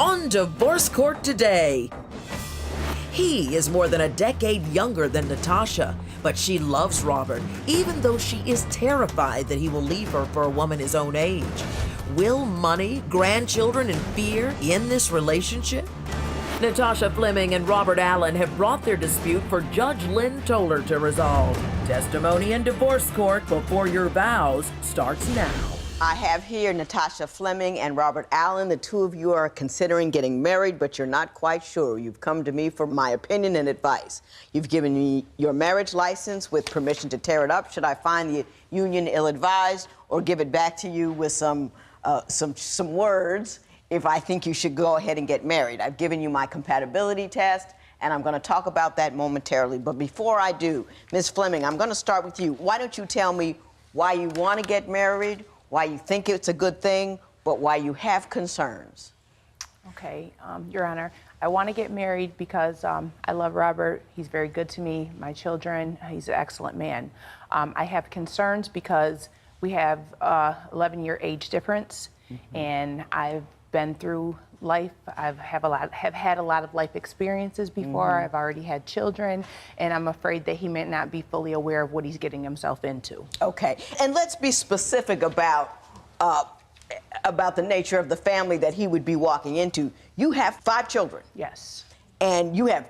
on Divorce Court today. He is more than a decade younger than Natasha, but she loves Robert, even though she is terrified that he will leave her for a woman his own age. Will money, grandchildren, and fear end this relationship? Natasha Fleming and Robert Allen have brought their dispute for Judge Lynn Toller to resolve. Testimony in divorce court before your vows starts now. I have here Natasha Fleming and Robert Allen. The two of you are considering getting married, but you're not quite sure. You've come to me for my opinion and advice. You've given me your marriage license with permission to tear it up should I find the union ill-advised, or give it back to you with some words if I think you should go ahead and get married. I've given you my compatibility test, and I'm going to talk about that momentarily. But before I do, Ms. Fleming, I'm going to start with you. Why don't you tell me why you want to get married, why you think it's a good thing, but why you have concerns? Okay, Your Honor, I want to get married because I love Robert. He's very good to me, my children. He's an excellent man. I have concerns because we have 11-year age difference, and I've been through life. Have had a lot of life experiences before. I've already had children, and I'm afraid that he may not be fully aware of what he's getting himself into. Okay, and let's be specific about the nature of the family that he would be walking into. You have 5 children. Yes. And you have,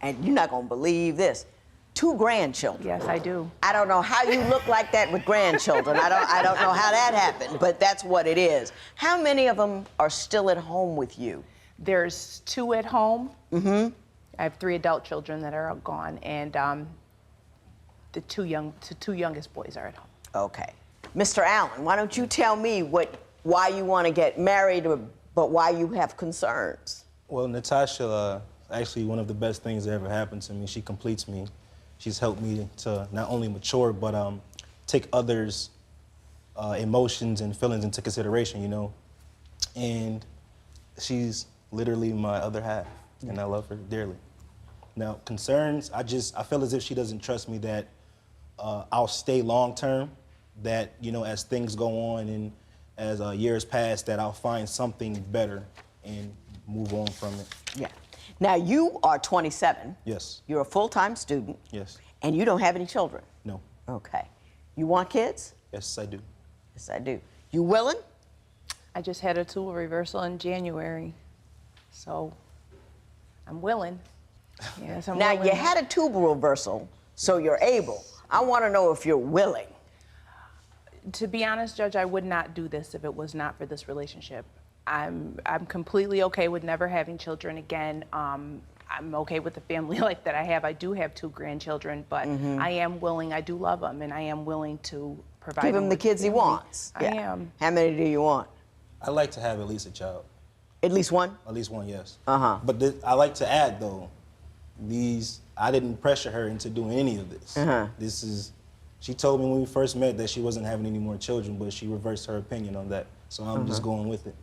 and you're not gonna believe this, 2 grandchildren. Yes, I do. I don't know how you look like that with grandchildren. I don't know how that happened, but that's what it is. How many of them are still at home with you? There's 2 at home. I have 3 adult children that are gone, and the two youngest boys are at home. Okay. Mr. Allen, why don't you tell me why you want to get married, but why you have concerns? Well, Natasha, actually one of the best things that ever happened to me. She completes me. She's helped me to not only mature, but take others' emotions and feelings into consideration, you know? And she's literally my other half, and I love her dearly. Now, concerns, I feel as if she doesn't trust me that I'll stay long-term, that, you know, as things go on and as years pass, that I'll find something better and move on from it. Yeah. Now, you are 27. Yes. You're a full-time student. Yes. And you don't have any children. No. Okay. You want kids? Yes, I do. Yes, I do. You willing? I just had a tubal reversal in January, so I'm willing. Yes, I'm Now, willing. you had a tubal reversal, so you're able. I want to know if you're willing. To be honest, Judge, I would not do this if it was not for this relationship. I'm completely okay with never having children again. I'm okay with the family life that I have. I do have 2 grandchildren, but I am willing, I do love them, and I am willing to provide Give him the kids he wants. I am. How many do you want? I like to have at least a child. At least one? At least one, yes. Uh-huh. But I like to add, though, I didn't pressure her into doing any of this. She told me when we first met that she wasn't having any more children, but she reversed her opinion on that. So I'm just going with it.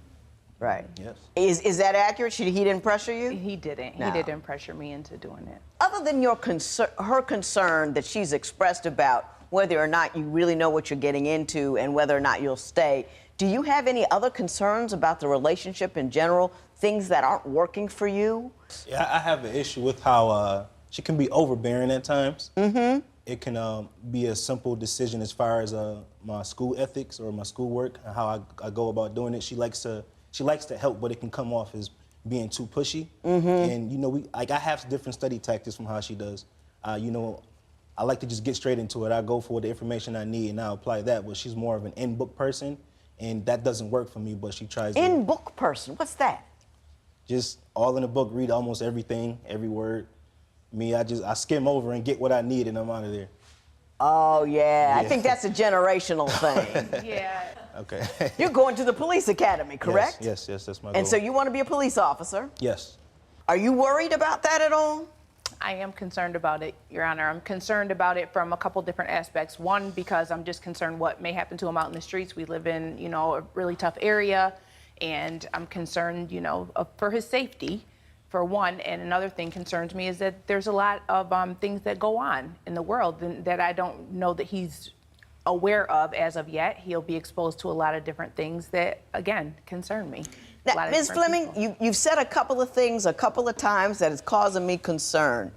Right. Yes. Is that accurate? He didn't pressure you? He didn't. No. He didn't pressure me into doing it. Other than her concern that she's expressed about whether or not you really know what you're getting into and whether or not you'll stay, do you have any other concerns about the relationship in general, things that aren't working for you? Yeah, I have an issue with how she can be overbearing at times. It can be a simple decision as far as my school ethics or my schoolwork and how I go about doing it. She likes to help, but it can come off as being too pushy. And you know, I have different study tactics from how she does. You know, I like to just get straight into it. I go for the information I need and I apply that. But she's more of an in-book person, and that doesn't work for me. But she tries. In-book person, what's that? Just all in the book, read almost everything, every word. Me, I skim over and get what I need, and I'm out of there. Oh, yeah. I think that's a generational thing. Yeah. Okay. You're going to the police academy, correct? Yes, that's my goal. And so you want to be a police officer? Yes. Are you worried about that at all? I am concerned about it, Your Honor. I'm concerned about it from a couple different aspects. One, because I'm just concerned what may happen to him out in the streets. We live in, you know, a really tough area, and I'm concerned, you know, for his safety, for one. And another thing concerns me is that there's a lot of things that go on in the world that I don't know that he's aware of as of yet. He'll be exposed to a lot of different things that, again, concern me. Now, Ms. Fleming, you've said a couple of things a couple of times that is causing me concern.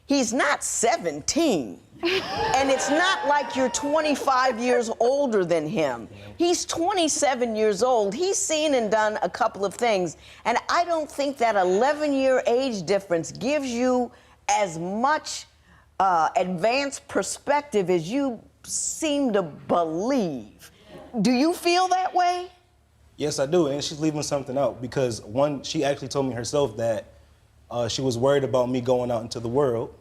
He's not 17. And it's not like you're 25 years older than him. He's 27 years old. He's seen and done a couple of things. And I don't think that 11-year age difference gives you as much advanced perspective as you seem to believe. Do you feel that way? Yes, I do, and she's leaving something out because one, she actually told me herself that she was worried about me going out into the world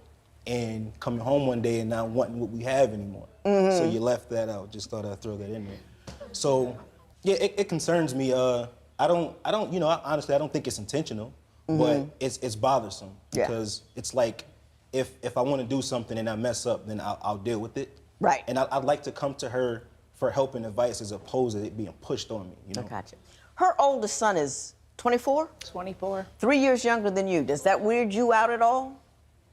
and coming home one day and not wanting what we have anymore. So you left that out. Just thought I'd throw that in there. So yeah, it concerns me. I don't, you know, honestly, I don't think it's intentional, but it's bothersome because it's like if I want to do something and I mess up, then I'll deal with it. Right. And I'd like to come to her for help and advice as opposed to it being pushed on me, you know? I gotcha. Her oldest son is 24? 24. 3 years younger than you. Does that weird you out at all?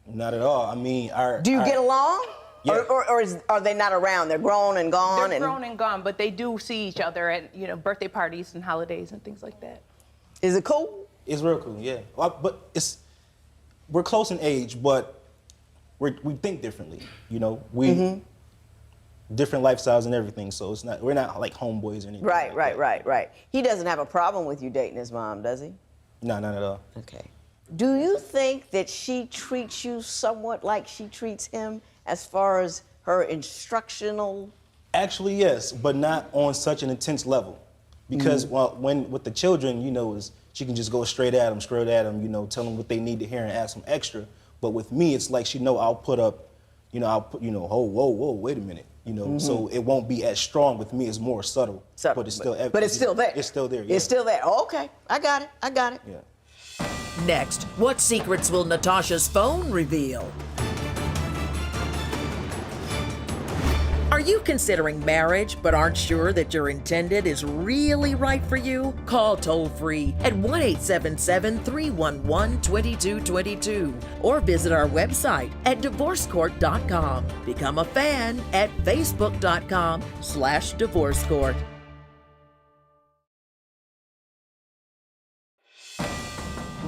Not at all. I mean, Do you get along? Yeah. Or are they not around? They're grown and gone? They're grown and gone, but they do see each other at, you know, birthday parties and holidays and things like that. Is it cool? It's real cool, yeah. Well, but we're close in age, but we think differently, you know? We different lifestyles and everything, so we're not like homeboys or anything. Right. He doesn't have a problem with you dating his mom, does he? No, not at all. Okay. Do you think that she treats you somewhat like she treats him as far as her instructional? Actually, yes, but not on such an intense level. Because when with the children, you know, she can just go straight at them, you know, tell them what they need to hear and ask them extra. But with me, it's like she know I'll put, oh, whoa, wait a minute. You know, so it won't be as strong with me. It's more subtle. But it's still But it's still there. It's still there, yeah. It's still there. Oh, okay. I got it. Yeah. Next, what secrets will Natasha's phone reveal? Are you considering marriage but aren't sure that your intended is really right for you? Call toll-free at 1-877-311-2222 or visit our website at divorcecourt.com. Become a fan at facebook.com/divorcecourt.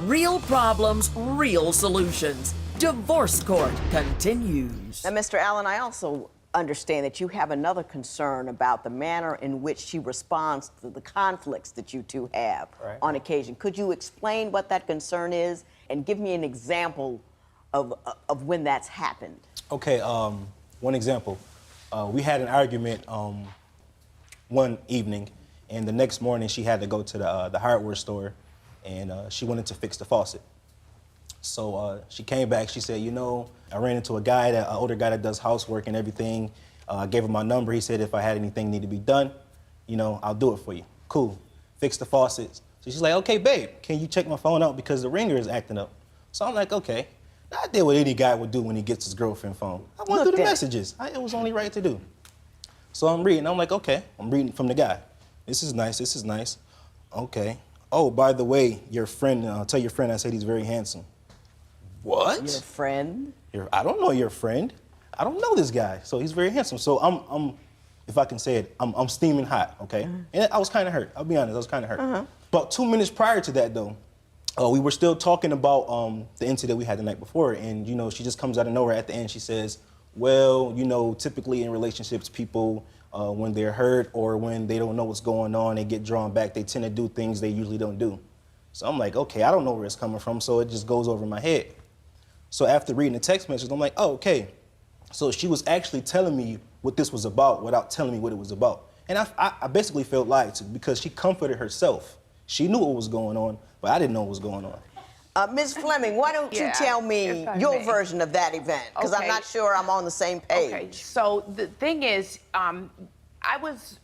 Real problems, real solutions. Divorce Court continues. Now, Mr. Allen, I also understand that you have another concern about the manner in which she responds to the conflicts that you two have on occasion. Could you explain what that concern is and give me an example of when that's happened? Okay, one example. We had an argument one evening, and the next morning she had to go to the hardware store, and she wanted to fix the faucet. So she came back, she said, you know, I ran into an older guy that does housework and everything. I gave him my number. He said if I had anything need to be done, you know, I'll do it for you. Cool. Fix the faucets. So she's like, okay, babe, can you check my phone out because the ringer is acting up? So I'm like, okay. I did what any guy would do when he gets his girlfriend phone. I went through the messages. It was only right to do. So I'm reading. I'm like, okay. I'm reading from the guy. This is nice. This is nice. Okay. Oh, by the way, your friend, tell your friend I said he's very handsome. What? Your friend? I don't know your friend. I don't know this guy. So he's very handsome. So I'm if I can say it, I'm steaming hot, okay? And I was kind of hurt. I'll be honest, I was kind of hurt. About 2 minutes prior to that, though, we were still talking about the incident we had the night before, and, you know, she just comes out of nowhere at the end. She says, well, you know, typically in relationships, people, when they're hurt or when they don't know what's going on, they get drawn back, they tend to do things they usually don't do. So I'm like, okay, I don't know where it's coming from, so it just goes over my head. So after reading the text message, I'm like, oh, okay. So she was actually telling me what this was about without telling me what it was about. And I basically felt lied to because she comforted herself. She knew what was going on, but I didn't know what was going on. Ms. Fleming, why don't you tell me your version of that event? Because I'm not sure I'm on the same page. Okay, so the thing is, I was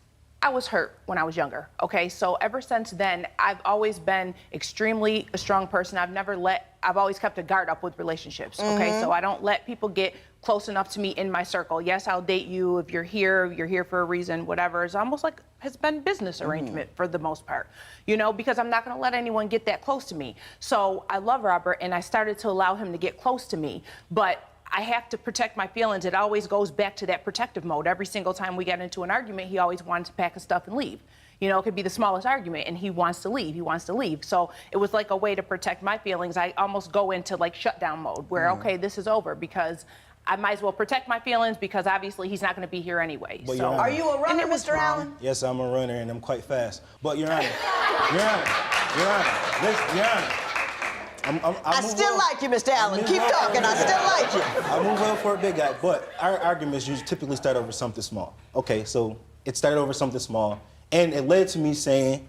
hurt when I was younger, okay? So ever since then, I've always been extremely a strong person. I've always kept a guard up with relationships, okay? So I don't let people get close enough to me in my circle. Yes, I'll date you. If you're here for a reason, whatever. It's almost like has been business arrangement for the most part, you know, because I'm not gonna let anyone get that close to me. So I love Robert, and I started to allow him to get close to me, but I have to protect my feelings. It always goes back to that protective mode. Every single time we get into an argument, he always wanted to pack his stuff and leave. You know, it could be the smallest argument, and he wants to leave. He wants to leave. So it was like a way to protect my feelings. I almost go into like shutdown mode, where okay, this is over, because I might as well protect my feelings, because obviously he's not going to be here anyway. But So, Your Honor, Are you a runner, Mr. Allen? Yes, I'm a runner, and I'm quite fast. But Your Honor, Your Honor, Your Honor, listen, Your Honor. I still like you, Mr. Allen. Keep talking. I still like you. I move well for a big guy, but our arguments usually typically start over something small. Okay, so it started over something small, and it led to me saying,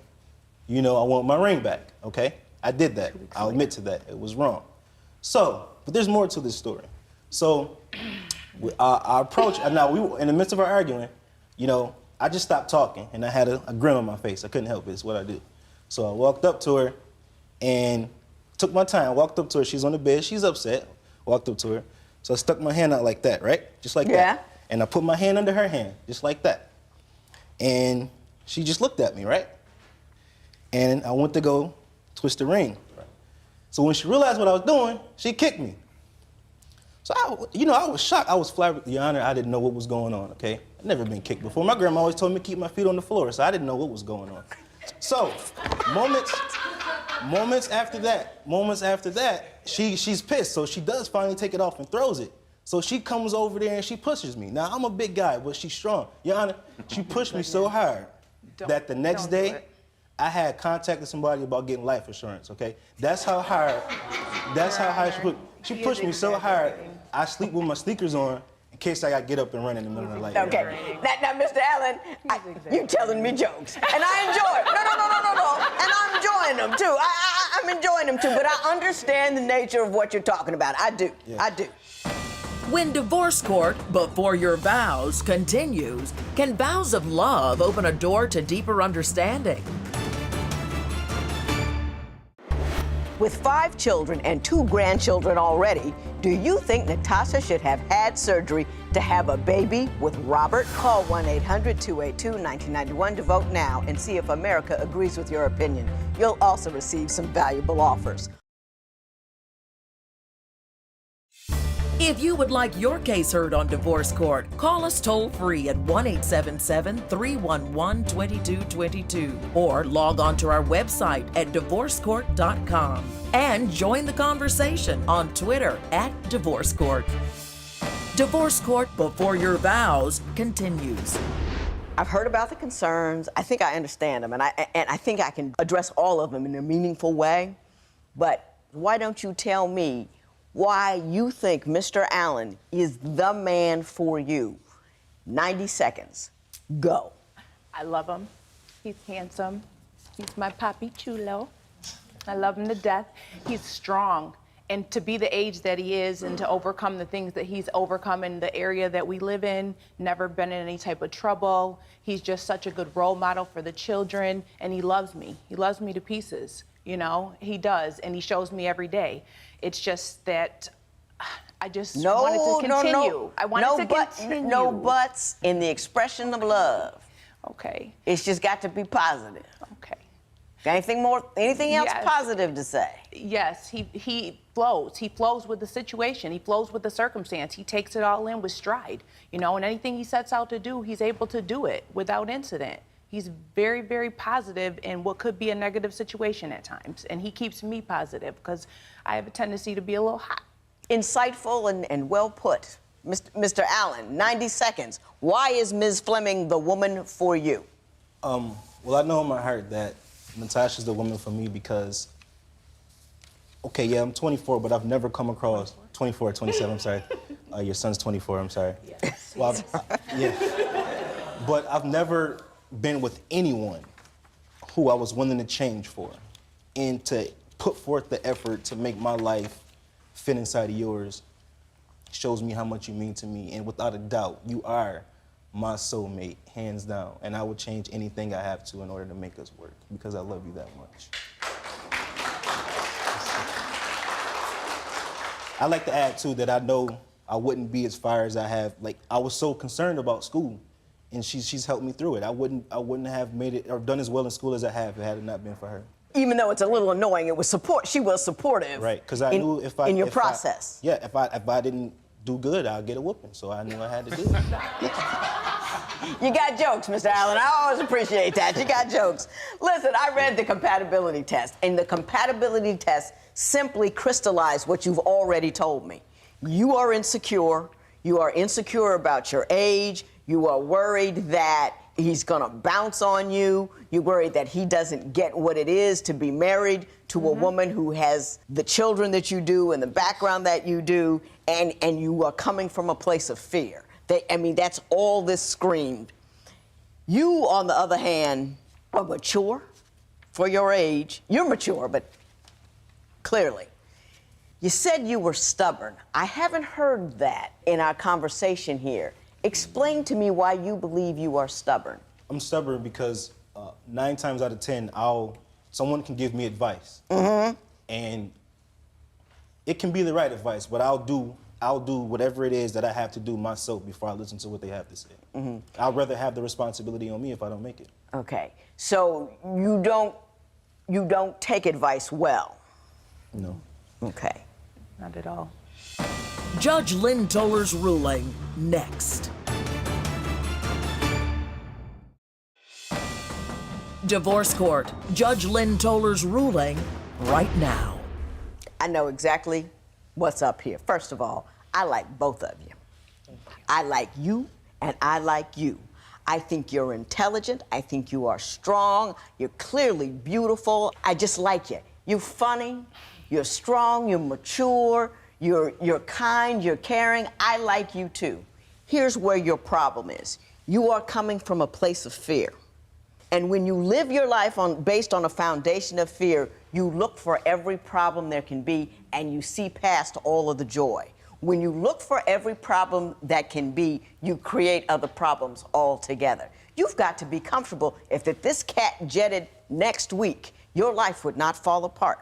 you know, I want my ring back. Okay, I did that. I'll admit to that. It was wrong. So, but there's more to this story. So, our approach. Now we were in the midst of our arguing. You know, I just stopped talking, and I had a grin on my face. I couldn't help it. It's what I do. So I walked up to her, and took my time, walked up to her. She's on the bed, she's upset. Walked up to her. So I stuck my hand out like that, right? Just like that. And I put my hand under her hand, just like that. And she just looked at me, right? And I went to go twist the ring. So when she realized what I was doing, she kicked me. So I was shocked. I was flabbergasted. Your Honor, I didn't know what was going on, okay? I'd never been kicked before. My grandma always told me to keep my feet on the floor, so I didn't know what was going on. So, moments after that, she's pissed, so she does finally take it off and throws it. So she comes over there and she pushes me. Now, I'm a big guy, but she's strong. Your Honor, she pushed me so hard that the next day, I had contacted somebody about getting life insurance, okay? That's how hard she pushed me so hard, I sleep with my sneakers on in case I got to get up and run in the middle of the night. Okay. Now, Mr. Allen, you're telling me jokes, and I enjoy it. No. And I'm enjoying them, too. I'm enjoying them, too, but I understand the nature of what you're talking about. I do. Yeah. I do. When divorce court before your vows continues, can vows of love open a door to deeper understanding? With 5 children and 2 grandchildren already, do you think Natasha should have had surgery to have a baby with Robert? Call 1-800-282-1991 to vote now and see if America agrees with your opinion. You'll also receive some valuable offers. If you would like your case heard on divorce court, call us toll-free at 1-877-311-2222 or log on to our website at divorcecourt.com and join the conversation on Twitter at Divorce Court. Divorce Court Before Your Vows continues. I've heard about the concerns. I think I understand them, and I think I can address all of them in a meaningful way. But why don't you tell me why you think Mr. Allen is the man for you? 90 seconds. Go. I love him. He's handsome. He's my papi chulo. I love him to death. He's strong. And to be the age that he is and to overcome the things that he's overcome in the area that we live in, never been in any type of trouble. He's just such a good role model for the children, and he loves me. He loves me to pieces, you know? He does, and he shows me every day. It's just that I just wanted to continue. I wanted to continue. No buts in the expression of love. Okay. It's just got to be positive. Okay. Got anything else positive to say? Yes, he flows. He flows with the situation. He flows with the circumstance. He takes it all in with stride, you know, and anything he sets out to do, he's able to do it without incident. He's very, very positive in what could be a negative situation at times, and he keeps me positive because I have a tendency to be a little hot. Insightful and well put. Mr. Allen, 90 seconds. Why is Ms. Fleming the woman for you? Well, I know in my heart that Natasha's the woman for me because, okay, yeah, I'm 24, but I've never come across, 24, 27, I'm sorry. Your son's 24, I'm sorry. Yes. Well, yeah. But I've never been with anyone who I was willing to change for and to put forth the effort to make my life fit inside of yours shows me how much you mean to me. And without a doubt, you are my soulmate, hands down. And I would change anything I have to in order to make us work because I love you that much. I like to add, too, that I know I wouldn't be as far as I have. Like, I was so concerned about school, and she's helped me through it. I wouldn't have made it or done as well in school as I have if it had not been for her. Even though it's a little annoying, it was support. She was supportive. Right, because I knew if your process. If I didn't do good, I'd get a whooping. So I knew I had to do it. You got jokes, Mr. Allen. I always appreciate that. You got jokes. Listen, I read the compatibility test, and the compatibility test simply crystallized what you've already told me. You are insecure. You are insecure about your age. You are worried that he's gonna bounce on you. You're worried that he doesn't get what it is to be married to a woman who has the children that you do and the background that you do, and you are coming from a place of fear. That's all this screamed. You, on the other hand, are mature for your age. You're mature, but clearly. You said you were stubborn. I haven't heard that in our conversation here. Explain to me why you believe you are stubborn. I'm stubborn because 9 times out of 10, someone can give me advice, and it can be the right advice, but I'll do whatever it is that I have to do myself before I listen to what they have to say. I'd rather have the responsibility on me if I don't make it. Okay, so you don't take advice well. No. Okay. Not at all. Judge Lynn Toller's ruling next. Divorce Court. Judge Lynn Toller's ruling right now. I know exactly what's up here. First of all, I like both of you. I like you and I like you. I think you're intelligent. I think you are strong. You're clearly beautiful. I just like you. You're funny. You're strong. You're mature. You're kind. You're caring. I like you too. Here's where your problem is. You are coming from a place of fear. And when you live your life based on a foundation of fear, you look for every problem there can be and you see past all of the joy. When you look for every problem that can be, you create other problems altogether. You've got to be comfortable if this cat jetted next week, your life would not fall apart.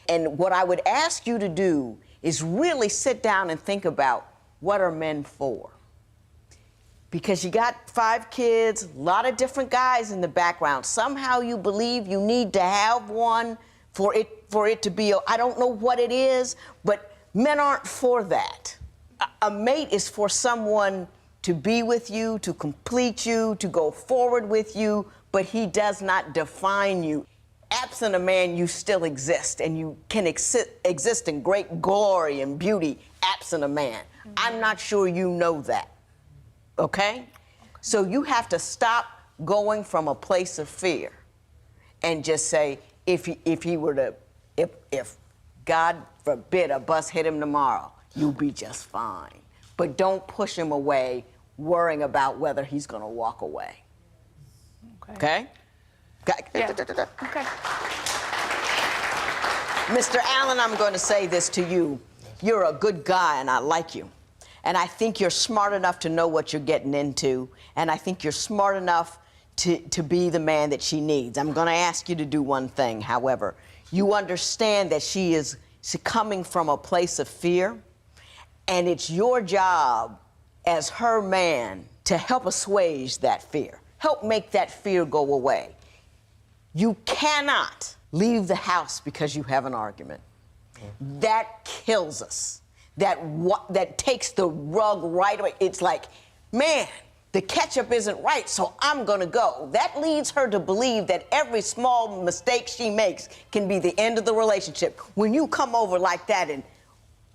And what I would ask you to do is really sit down and think about, what are men for? Because you got 5 kids, a lot of different guys in the background. Somehow you believe you need to have one for it to be, I don't know what it is, but men aren't for that. A mate is for someone to be with you, to complete you, to go forward with you, but he does not define you. Absent a man, you still exist, and you can exist in great glory and beauty absent a man. I'm not sure you know that. Okay? So you have to stop going from a place of fear and just say, if God forbid a bus hit him tomorrow, you'll be just fine. But don't push him away worrying about whether he's gonna walk away. Okay? Yeah. Okay. Mr. Allen, I'm going to say this to you. You're a good guy and I like you. And I think you're smart enough to know what you're getting into. And I think you're smart enough to be the man that she needs. I'm going to ask you to do one thing, however. You understand that she's coming from a place of fear. And it's your job as her man to help assuage that fear. Help make that fear go away. You cannot leave the house because you have an argument. That kills us. That takes the rug right away. It's like, man, the ketchup isn't right, so I'm gonna go. That leads her to believe that every small mistake she makes can be the end of the relationship. When you come over like that and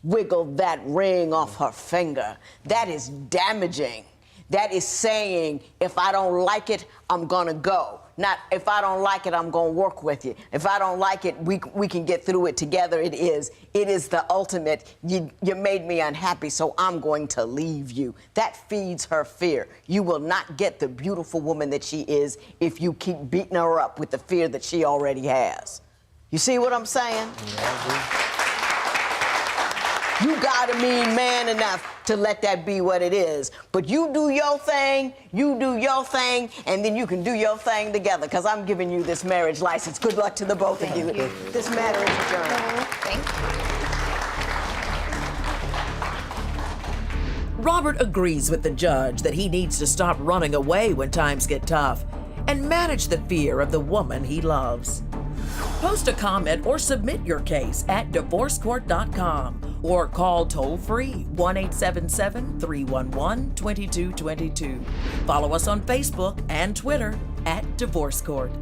wiggle that ring off her finger, that is damaging. That is saying, if I don't like it, I'm gonna go. Not, if I don't like it, I'm gonna work with you. If I don't like it, we can get through it together. It is the ultimate, you made me unhappy, so I'm going to leave you. That feeds her fear. You will not get the beautiful woman that she is if you keep beating her up with the fear that she already has. You see what I'm saying? Yeah, I You gotta be man enough to let that be what it is. But you do your thing, and then you can do your thing together, because I'm giving you this marriage license. Good luck to the both of you. This matter is adjourned. Thank you. Robert agrees with the judge that he needs to stop running away when times get tough and manage the fear of the woman he loves. Post a comment or submit your case at divorcecourt.com or call toll-free 1-877-311-2222. Follow us on Facebook and Twitter at Divorce Court.